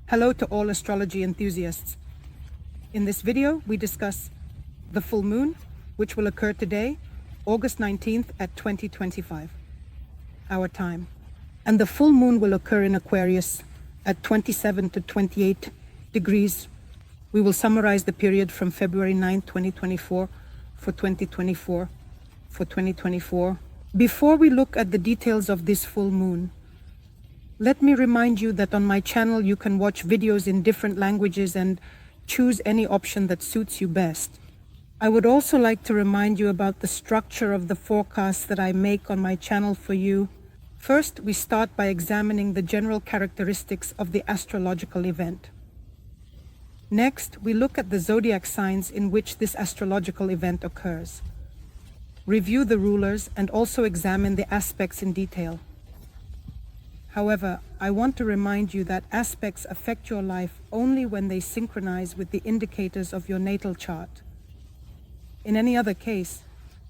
Hello to all astrology enthusiasts. In this video, we discuss the full moon, which will occur today, August 19th at 2025, our time. And the full moon will occur in Aquarius at 27 to 28 degrees. We will summarize the period from February 9th, 2024 for 2024. Before we look at the details of this full moon, let me remind you that on my channel you can watch videos in different languages and choose any option that suits you best. I would also like to remind you about the structure of the forecasts that I make on my channel for you. First, we start by examining the general characteristics of the astrological event. Next, we look at the zodiac signs in which this astrological event occurs. Review the rulers and also examine the aspects in detail. However, I want to remind you that aspects affect your life only when they synchronize with the indicators of your natal chart. In any other case,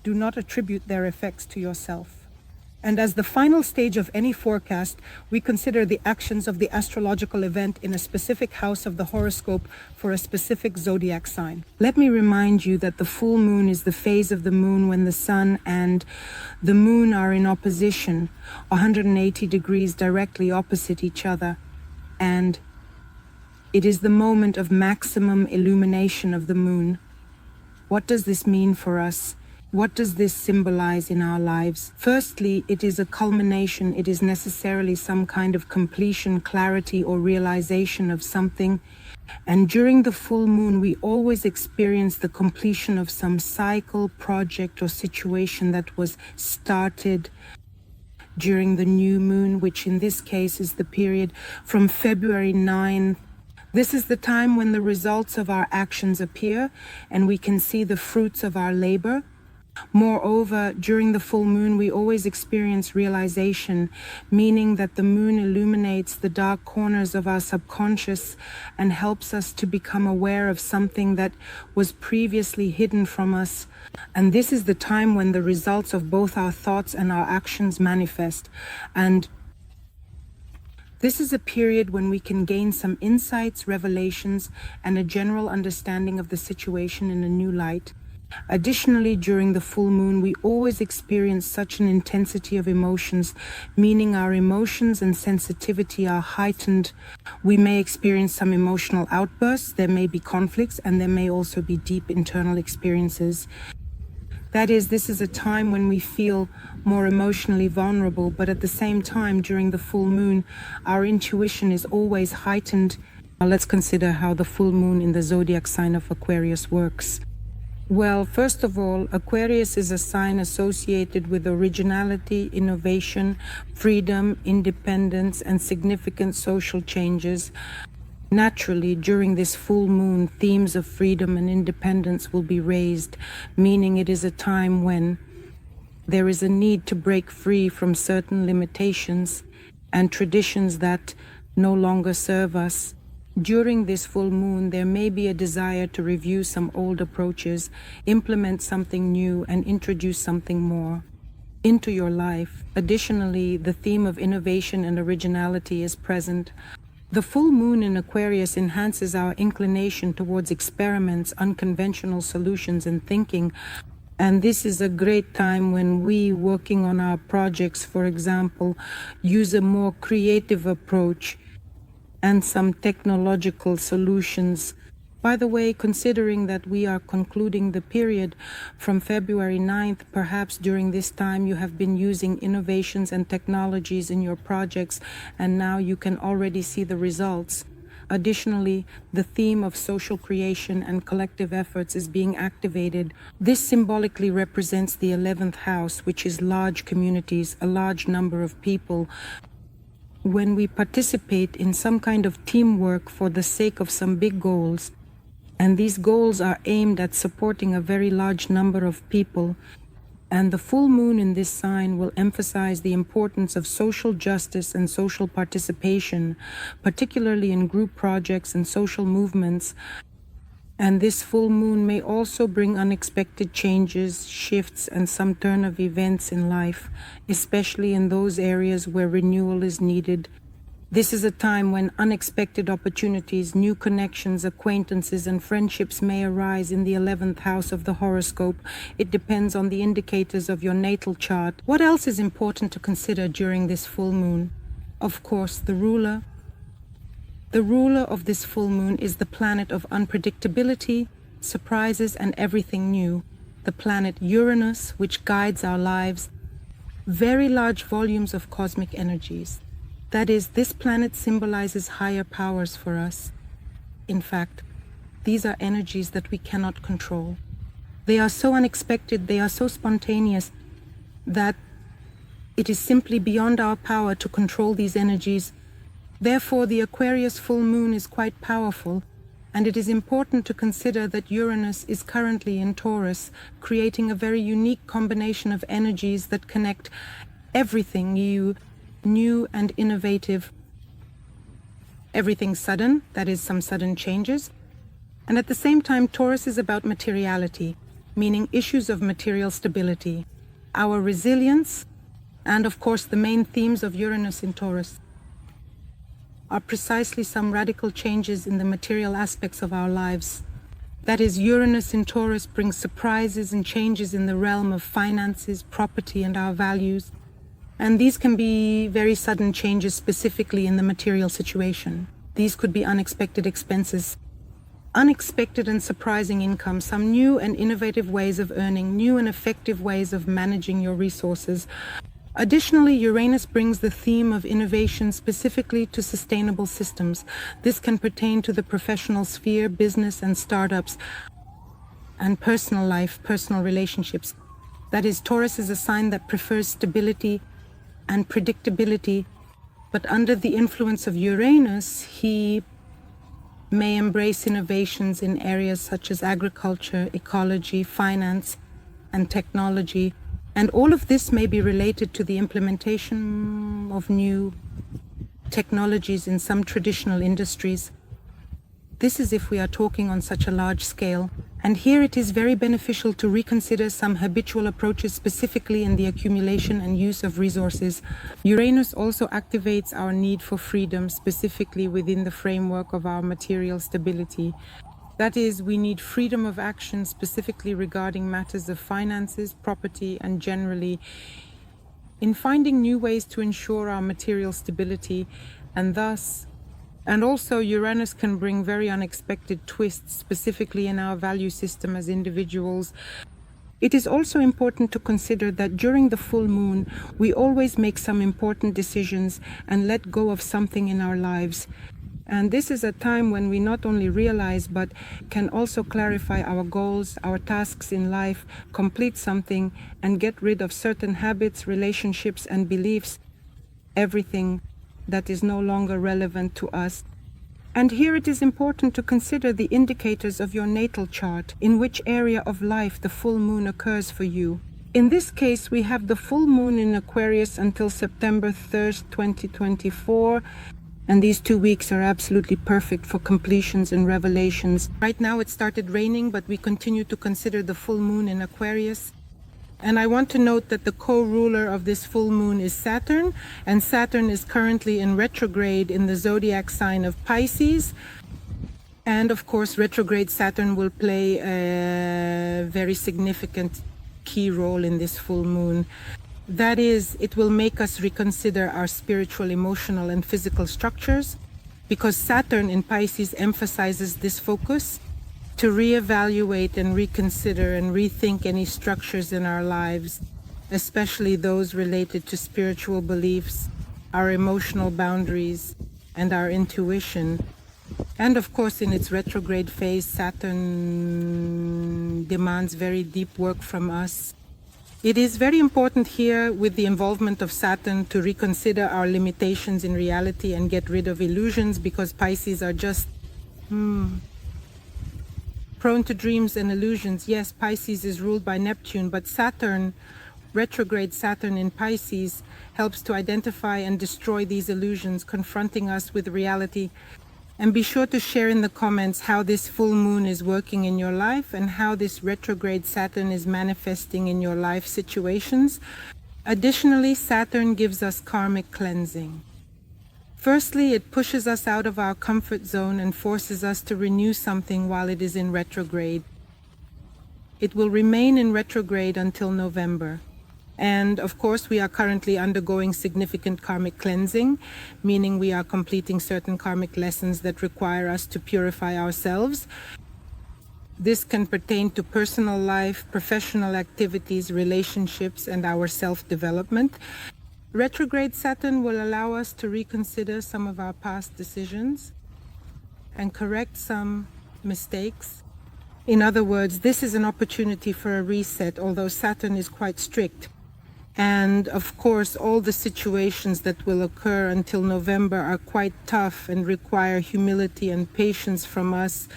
do not attribute their effects to yourself. And as the final stage of any forecast, we consider the actions of the astrological event in a specific house of the horoscope for a specific zodiac sign. Let me remind you that the full moon is the phase of the moon when the sun and the moon are in opposition, 180 degrees directly opposite each other, and it is the moment of maximum illumination of the moon. What does this mean for us? What does this symbolize in our lives? Firstly, it is a culmination. It is necessarily some kind of completion, clarity, or realization of something. And during the full moon, we always experience the completion of some cycle, project, or situation that was started during the new moon, which in this case is the period from February 9th. This is the time when the results of our actions appear and we can see the fruits of our labor. Moreover, during the full moon, we always experience realization, meaning that the moon illuminates the dark corners of our subconscious and helps us to become aware of something that was previously hidden from us. And this is the time when the results of both our thoughts and our actions manifest. And this is a period when we can gain some insights, revelations, and a general understanding of the situation in a new light. Additionally, during the full moon, we always experience such an intensity of emotions, meaning our emotions and sensitivity are heightened. We may experience some emotional outbursts, there may be conflicts, and there may also be deep internal experiences. That is, this is a time when we feel more emotionally vulnerable, but at the same time, during the full moon, our intuition is always heightened. Now let's consider how the full moon in the zodiac sign of Aquarius works. Well, first of all, Aquarius is a sign associated with originality, innovation, freedom, independence, and significant social changes. Naturally, during this full moon, themes of freedom and independence will be raised, meaning it is a time when there is a need to break free from certain limitations and traditions that no longer serve us. During this full moon, there may be a desire to review some old approaches, implement something new, and introduce something more into your life. Additionally, the theme of innovation and originality is present. The full moon in Aquarius enhances our inclination towards experiments, unconventional solutions, and thinking. And this is a great time when we, working on our projects, for example, use a more creative approach and some technological solutions. By the way, considering that we are concluding the period from February 9th, perhaps during this time you have been using innovations and technologies in your projects, and now you can already see the results. Additionally, the theme of social creation and collective efforts is being activated. This symbolically represents the 11th house, which is large communities, a large number of people. When we participate in some kind of teamwork for the sake of some big goals, and these goals are aimed at supporting a very large number of people, and the full moon in this sign will emphasize the importance of social justice and social participation, particularly in group projects and social movements. And this full moon may also bring unexpected changes, shifts, and some turn of events in life, especially in those areas where renewal is needed. This is a time when unexpected opportunities, new connections, acquaintances, and friendships may arise in the 11th house of the horoscope. It depends on the indicators of your natal chart. What else is important to consider during this full moon? Of course, the ruler. The ruler of this full moon is the planet of unpredictability, surprises, and everything new. The planet Uranus, which guides our lives. Very large volumes of cosmic energies. That is, this planet symbolizes higher powers for us. In fact, these are energies that we cannot control. They are so unexpected, they are so spontaneous, that it is simply beyond our power to control these energies. Therefore, the Aquarius full moon is quite powerful, and it is important to consider that Uranus is currently in Taurus, creating a very unique combination of energies that connect everything new and innovative, everything sudden, that is, some sudden changes. And at the same time, Taurus is about materiality, meaning issues of material stability, our resilience, and of course the main themes of Uranus in Taurus are precisely some radical changes in the material aspects of our lives. That is, Uranus in Taurus brings surprises and changes in the realm of finances, property, and our values. And these can be very sudden changes specifically in the material situation. These could be unexpected expenses, unexpected and surprising income, some new and innovative ways of earning, new and effective ways of managing your resources. Additionally, Uranus brings the theme of innovation specifically to sustainable systems. This can pertain to the professional sphere, business and startups, and personal life, personal relationships. That is, Taurus is a sign that prefers stability and predictability, but under the influence of Uranus, he may embrace innovations in areas such as agriculture, ecology, finance, and technology. And all of this may be related to the implementation of new technologies in some traditional industries. This is if we are talking on such a large scale. And here it is very beneficial to reconsider some habitual approaches, specifically in the accumulation and use of resources. Uranus also activates our need for freedom, specifically within the framework of our material stability. That is, we need freedom of action, specifically regarding matters of finances, property, and generally in finding new ways to ensure our material stability, and also Uranus can bring very unexpected twists, specifically in our value system as individuals. It is also important to consider that during the full moon, we always make some important decisions and let go of something in our lives. And this is a time when we not only realize, but can also clarify our goals, our tasks in life, complete something, and get rid of certain habits, relationships, and beliefs, everything that is no longer relevant to us. And here it is important to consider the indicators of your natal chart, in which area of life the full moon occurs for you. In this case, we have the full moon in Aquarius until September 3rd, 2024. And these 2 weeks are absolutely perfect for completions and revelations. Right now it started raining, but we continue to consider the full moon in Aquarius. And I want to note that the co-ruler of this full moon is Saturn, and Saturn is currently in retrograde in the zodiac sign of Pisces. And of course, retrograde Saturn will play a very significant key role in this full moon. That is, it will make us reconsider our spiritual, emotional, and physical structures, because Saturn in Pisces emphasizes this focus to reevaluate and reconsider and rethink any structures in our lives, especially those related to spiritual beliefs, our emotional boundaries, and our intuition. And of course, in its retrograde phase, Saturn demands very deep work from us. It is very important here, with the involvement of Saturn, to reconsider our limitations in reality and get rid of illusions, because Pisces are just prone to dreams and illusions. Yes, Pisces is ruled by Neptune, but Saturn, retrograde Saturn in Pisces, helps to identify and destroy these illusions, confronting us with reality. And be sure to share in the comments how this full moon is working in your life and how this retrograde Saturn is manifesting in your life situations. Additionally, Saturn gives us karmic cleansing. Firstly, it pushes us out of our comfort zone and forces us to renew something while it is in retrograde. It will remain in retrograde until November. And of course, we are currently undergoing significant karmic cleansing, meaning we are completing certain karmic lessons that require us to purify ourselves. This can pertain to personal life, professional activities, relationships, and our self-development. Retrograde Saturn will allow us to reconsider some of our past decisions and correct some mistakes. In other words, this is an opportunity for a reset, although Saturn is quite strict. And of course, all the situations that will occur until November are quite tough and require humility and patience from us.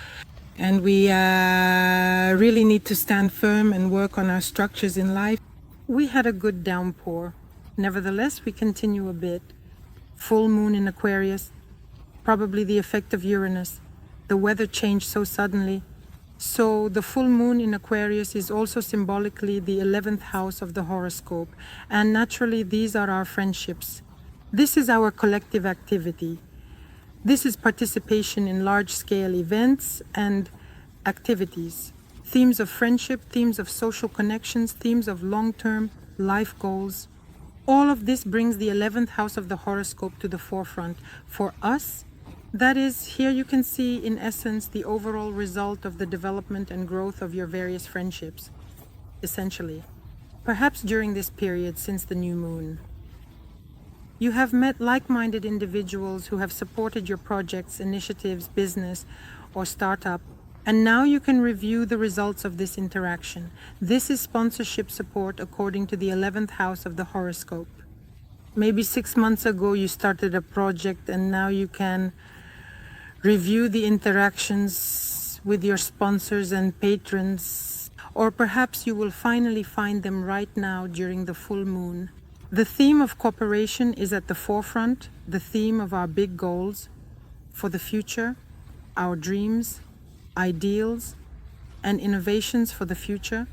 And we really need to stand firm and work on our structures in life. We had a good downpour. Nevertheless, we continue a bit. Full moon in Aquarius, probably the effect of Uranus. The weather changed so suddenly. So the full moon in Aquarius is also symbolically the 11th house of the horoscope. And naturally, these are our friendships. This is our collective activity. This is participation in large-scale events and activities. Themes of friendship, themes of social connections, themes of long-term life goals. All of this brings the 11th house of the horoscope to the forefront. For us, that is, here you can see in essence the overall result of the development and growth of your various friendships, essentially. Perhaps during this period since the new moon. You have met like-minded individuals who have supported your projects, initiatives, business, or startup, and now you can review the results of this interaction. This is sponsorship support according to the 11th house of the horoscope. Maybe 6 months ago you started a project and now you can review the interactions with your sponsors and patrons, or perhaps you will finally find them right now during the full moon. The theme of cooperation is at the forefront, the theme of our big goals for the future, our dreams, ideals, and innovations for the future.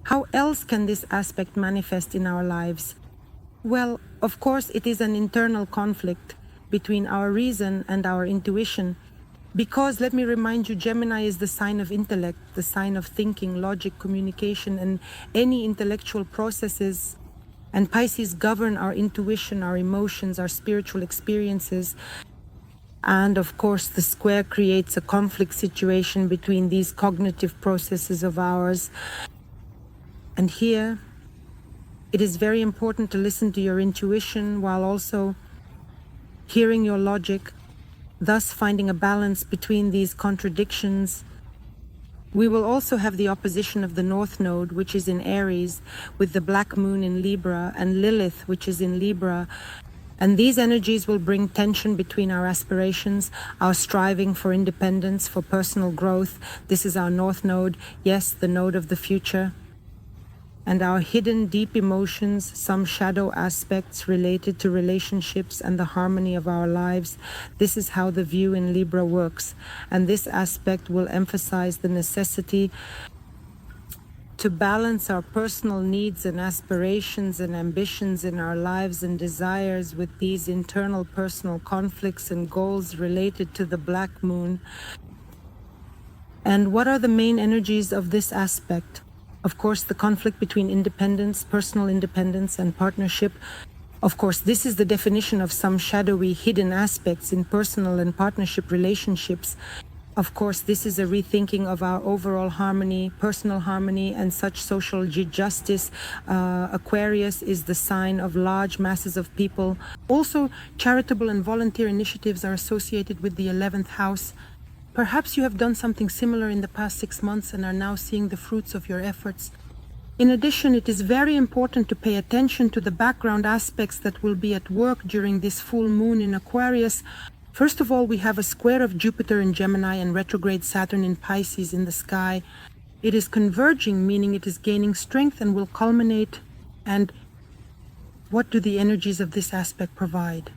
How else can this aspect manifest in our lives? Well, of course, it is an internal conflict between our reason and our intuition. Because, let me remind you, Gemini is the sign of intellect, the sign of thinking, logic, communication, and any intellectual processes. And Pisces govern our intuition, our emotions, our spiritual experiences. And of course, the square creates a conflict situation between these cognitive processes of ours. And here, it is very important to listen to your intuition while also hearing your logic, thus finding a balance between these contradictions. We will also have the opposition of the North Node, which is in Aries, with the Black Moon in Libra, and Lilith, which is in Libra. And these energies will bring tension between our aspirations, our striving for independence, for personal growth. This is our North Node, yes, the node of the future. And our hidden deep emotions, some shadow aspects related to relationships and the harmony of our lives. This is how the view in Libra works. And this aspect will emphasize the necessity to balance our personal needs and aspirations and ambitions in our lives and desires with these internal personal conflicts and goals related to the Black Moon. And what are the main energies of this aspect? Of course, the conflict between independence, personal independence, and partnership. Of course, this is the definition of some shadowy, hidden aspects in personal and partnership relationships. Of course, this is a rethinking of our overall harmony, personal harmony, and such social justice. Aquarius is the sign of large masses of people. Also, charitable and volunteer initiatives are associated with the 11th house. Perhaps you have done something similar in the past 6 months and are now seeing the fruits of your efforts. In addition, it is very important to pay attention to the background aspects that will be at work during this full moon in Aquarius. First of all, we have a square of Jupiter in Gemini and retrograde Saturn in Pisces in the sky. It is converging, meaning it is gaining strength and will culminate. And what do the energies of this aspect provide?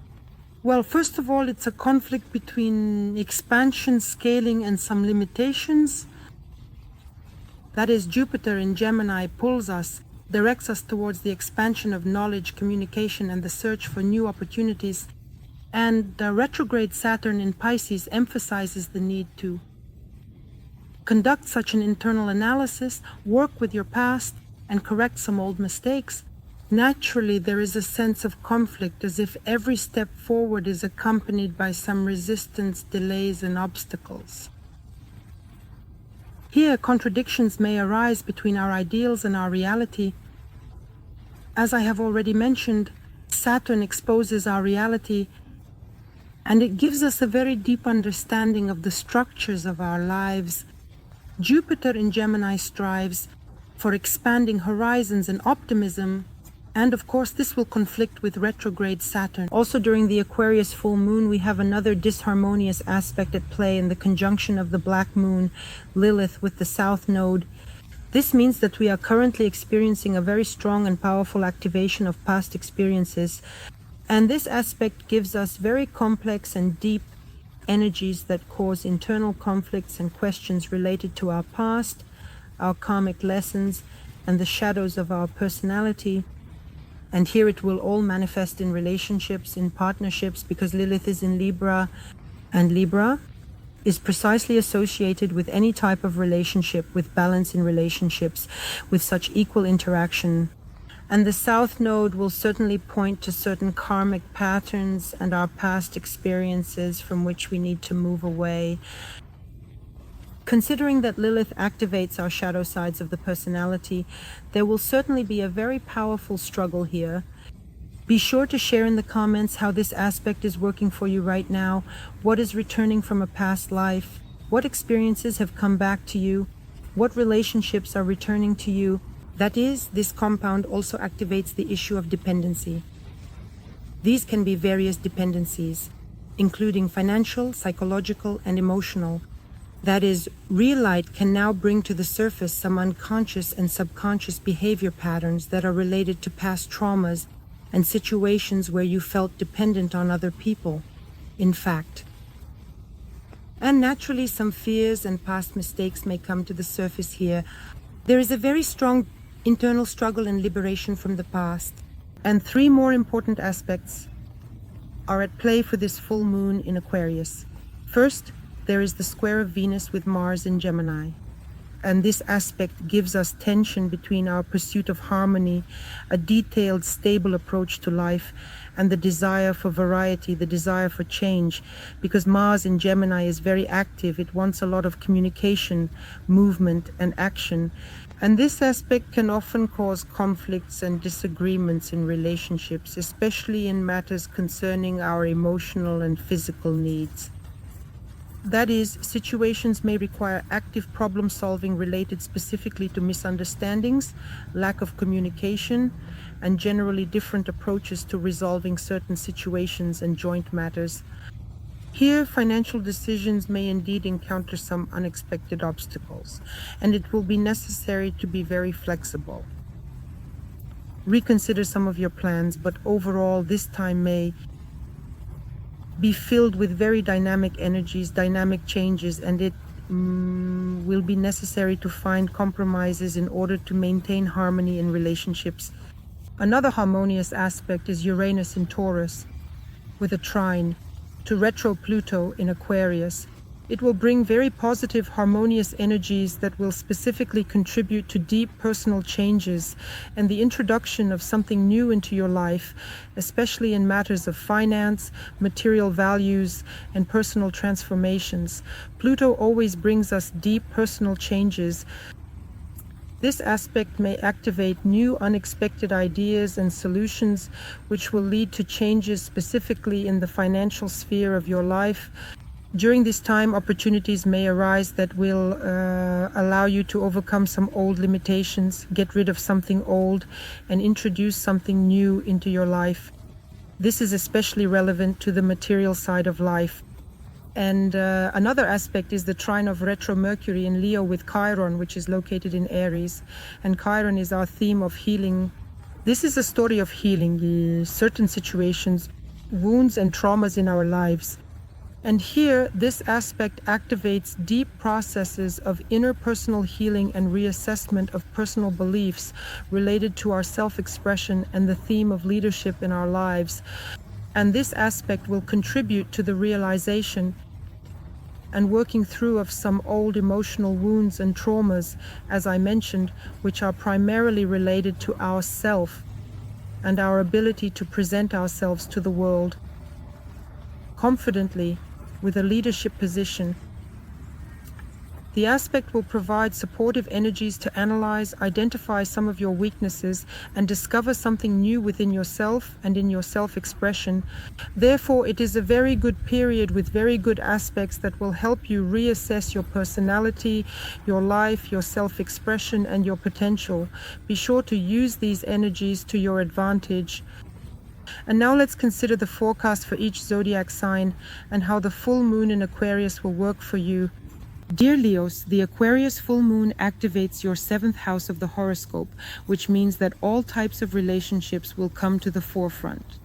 Well, first of all, it's a conflict between expansion, scaling, and some limitations. That is, Jupiter in Gemini pulls us, directs us towards the expansion of knowledge, communication, and the search for new opportunities. And retrograde Saturn in Pisces emphasizes the need to conduct such an internal analysis, work with your past, and correct some old mistakes. Naturally, there is a sense of conflict, as if every step forward is accompanied by some resistance, delays, and obstacles. Here, contradictions may arise between our ideals and our reality. As I have already mentioned, Saturn exposes our reality, and it gives us a very deep understanding of the structures of our lives. Jupiter in Gemini strives for expanding horizons and optimism, and of course this will conflict with retrograde Saturn. Also during the Aquarius full moon, we have another disharmonious aspect at play in the conjunction of the black moon, Lilith, with the south node. This means that we are currently experiencing a very strong and powerful activation of past experiences, and this aspect gives us very complex and deep energies that cause internal conflicts and questions related to our past, our karmic lessons, and the shadows of our personality. And here it will all manifest in relationships, in partnerships, because Lilith is in Libra, and Libra is precisely associated with any type of relationship, with balance in relationships, with such equal interaction. And the South Node will certainly point to certain karmic patterns and our past experiences from which we need to move away. Considering that Lilith activates our shadow sides of the personality, there will certainly be a very powerful struggle here. Be sure to share in the comments how this aspect is working for you right now, what is returning from a past life, what experiences have come back to you, what relationships are returning to you. That is, this compound also activates the issue of dependency. These can be various dependencies, including financial, psychological, and emotional. That is, real light can now bring to the surface some unconscious and subconscious behavior patterns that are related to past traumas and situations where you felt dependent on other people, in fact. And naturally, some fears and past mistakes may come to the surface here. There is a very strong internal struggle and liberation from the past. And three more important aspects are at play for this full moon in Aquarius. First, there is the square of Venus with Mars in Gemini. And this aspect gives us tension between our pursuit of harmony, a detailed, stable approach to life, and the desire for variety, the desire for change. Because Mars in Gemini is very active, it wants a lot of communication, movement, and action. And this aspect can often cause conflicts and disagreements in relationships, especially in matters concerning our emotional and physical needs. That is, situations may require active problem solving related specifically to misunderstandings, lack of communication, and generally different approaches to resolving certain situations and joint matters. Here, financial decisions may indeed encounter some unexpected obstacles, and it will be necessary to be very flexible. Reconsider some of your plans, but overall, this time may be filled with very dynamic energies, dynamic changes, and it will be necessary to find compromises in order to maintain harmony in relationships. Another harmonious aspect is Uranus in Taurus with a trine to retro Pluto in Aquarius. It will bring very positive, harmonious energies that will specifically contribute to deep personal changes and the introduction of something new into your life, especially in matters of finance, material values, and personal transformations. Pluto always brings us deep personal changes. This aspect may activate new, unexpected ideas and solutions, which will lead to changes specifically in the financial sphere of your life. During this time, opportunities may arise that will allow you to overcome some old limitations, get rid of something old, and introduce something new into your life. This is especially relevant to the material side of life. And another aspect is the trine of retro Mercury in Leo with Chiron, which is located in Aries. And Chiron is our theme of healing. This is a story of healing certain situations, wounds and traumas in our lives. And here, this aspect activates deep processes of interpersonal healing and reassessment of personal beliefs related to our self-expression and the theme of leadership in our lives. And this aspect will contribute to the realization and working through of some old emotional wounds and traumas, as I mentioned, which are primarily related to ourself and our ability to present ourselves to the world confidently with a leadership position. The aspect will provide supportive energies to analyze, identify some of your weaknesses, and discover something new within yourself and in your self-expression. Therefore, it is a very good period with very good aspects that will help you reassess your personality, your life, your self-expression, and your potential. Be sure to use these energies to your advantage. And now let's consider the forecast for each zodiac sign and how the full moon in Aquarius will work for you. Dear Leos, the Aquarius full moon activates your 7th house of the horoscope, which means that all types of relationships will come to the forefront.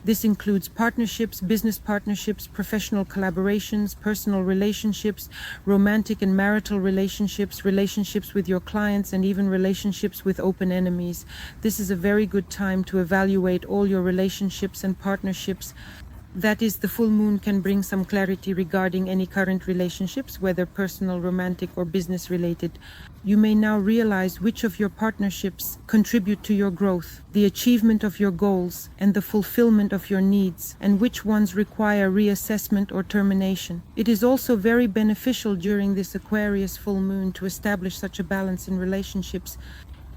This includes partnerships, business partnerships, professional collaborations, personal relationships, romantic and marital relationships, relationships with your clients, and even relationships with open enemies. This is a very good time to evaluate all your relationships and partnerships. That is, the full moon can bring some clarity regarding any current relationships, whether personal, romantic, or business related. You may now realize which of your partnerships contribute to your growth, the achievement of your goals, and the fulfillment of your needs, and which ones require reassessment or termination. It is also very beneficial during this Aquarius full moon to establish such a balance in relationships.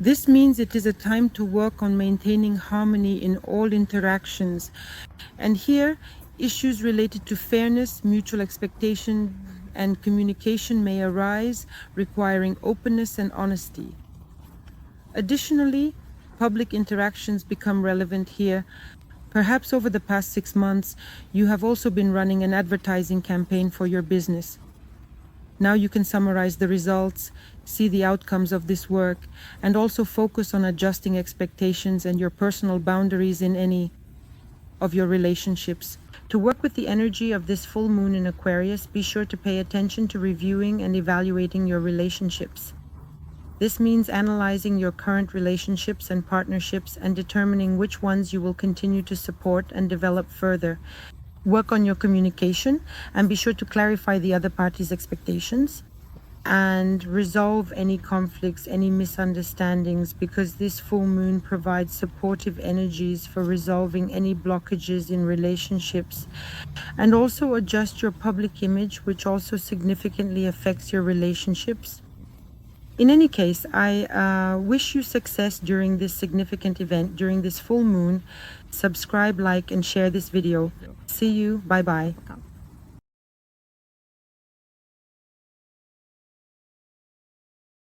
This means it is a time to work on maintaining harmony in all interactions. And here, issues related to fairness, mutual expectation, and communication may arise, requiring openness and honesty. Additionally, public interactions become relevant here. Perhaps over the past 6 months, you have also been running an advertising campaign for your business. Now you can summarize the results, see the outcomes of this work, and also focus on adjusting expectations and your personal boundaries in any of your relationships. To work with the energy of this full moon in Aquarius, be sure to pay attention to reviewing and evaluating your relationships. This means analyzing your current relationships and partnerships and determining which ones you will continue to support and develop further. Work on your communication and be sure to clarify the other party's expectations and resolve any conflicts, any misunderstandings, because this full moon provides supportive energies for resolving any blockages in relationships. And also adjust your public image, which also significantly affects your relationships. In any case, I wish you success during this significant event, during this full moon. Subscribe, like, and share this video. See you. Bye-bye.